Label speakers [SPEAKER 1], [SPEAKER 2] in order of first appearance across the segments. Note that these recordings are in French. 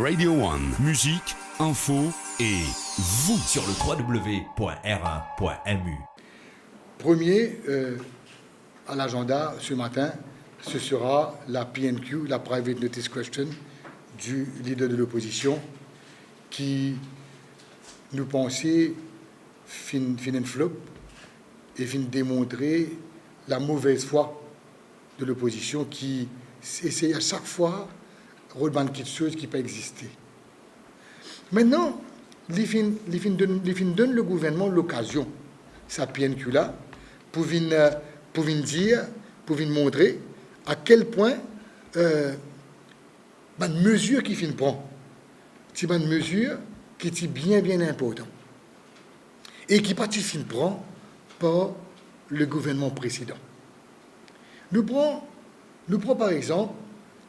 [SPEAKER 1] Radio One, musique, info et vous
[SPEAKER 2] sur le www.r1.mu.
[SPEAKER 3] Premier à l'agenda ce matin, ce sera la PNQ, la Private Notice Question du leader de l'opposition qui nous pensait fin flop et fin démontrer la mauvaise foi de l'opposition qui essaie à chaque fois de reprendre quelque chose qui peut exister. Maintenant, il donne le gouvernement l'occasion, sa PNQ là, pour venir montrer à quel point une mesure qui prend, c'est une mesure qui est bien importante et qui partie prend par le gouvernement précédent. Nous prenons par exemple,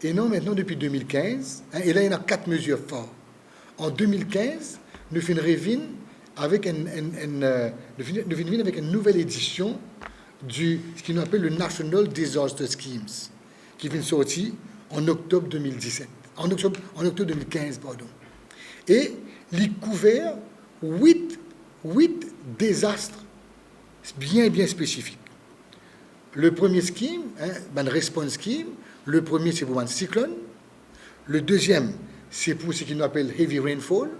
[SPEAKER 3] et non maintenant depuis 2015, et là il y a 4 mesures fortes. En 2015, nous finissons avec une nouvelle édition du ce qu'on appelle le National Disaster Schemes, qui vient sortir en octobre 2017, en octobre 2015, pardon. Et il couvert 8 désastres bien spécifiques. Le premier scheme, un response scheme, le premier c'est pour un cyclone, le deuxième c'est pour ce qu'on appelle heavy rainfall,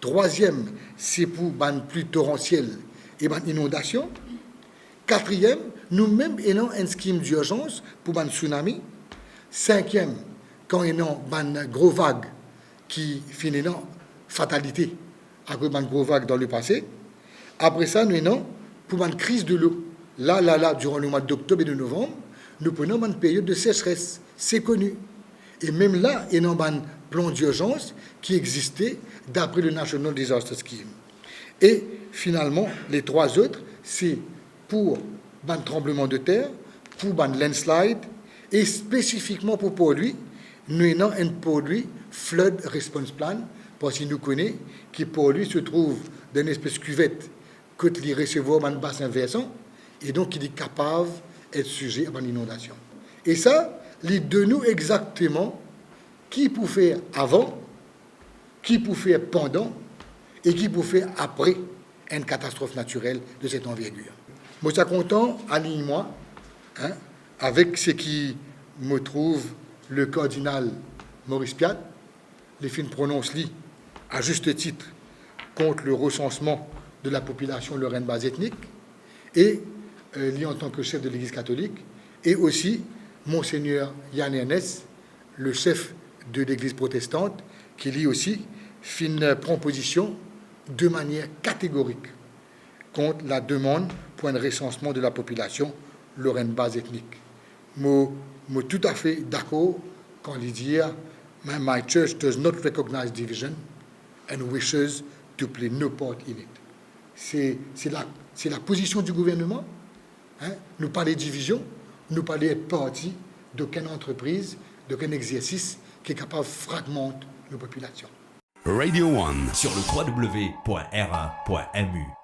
[SPEAKER 3] troisième c'est pour une pluie torrentielle et une inondation, quatrième, nous-mêmes ayons un scheme d'urgence pour un tsunami, cinquième, quand il y a une grosse vague qui finit en fatalité à cause d'une grosse vague dans le passé, après ça nous ayons pour une crise de l'eau. Là, durant le mois d'octobre et de novembre, nous prenons une période de sécheresse, c'est connu. Et même là, il y a un plan d'urgence qui existait d'après le National Disaster Scheme. Et finalement, les 3 autres, c'est pour un tremblement de terre, pour un landslide, et spécifiquement pour produit, nous avons un produit Flood Response Plan, parce qu'il nous connaît, qui pour lui se trouve dans une espèce de cuvette que il recevoir un bassin versant, et donc il est capable d'être sujet à une inondation. Et ça, il de nous exactement qui peut faire avant, qui peut faire pendant, et qui peut faire après une catastrophe naturelle de cette envergure. Moi, je suis content, aligne-moi, avec ce qui me trouve le cardinal Maurice Piat, les films prononce-lui à juste titre contre le recensement de la population lorraine base ethnique, et lui en tant que chef de l'Église catholique, et aussi Monseigneur Yann Ernest, le chef de l'Église protestante, qui lui aussi prend position de manière catégorique contre la demande pour un recensement de la population lorraine base ethnique. Je suis tout à fait d'accord quand il dit « My church does not recognize division and wishes to play no part in it ». C'est la position du gouvernement. Nous parler de division, nous parler de parti d'aucune entreprise, d'aucun exercice qui est capable de fragmenter nos populations.
[SPEAKER 1] Radio One
[SPEAKER 2] Sur le www.r1.mu.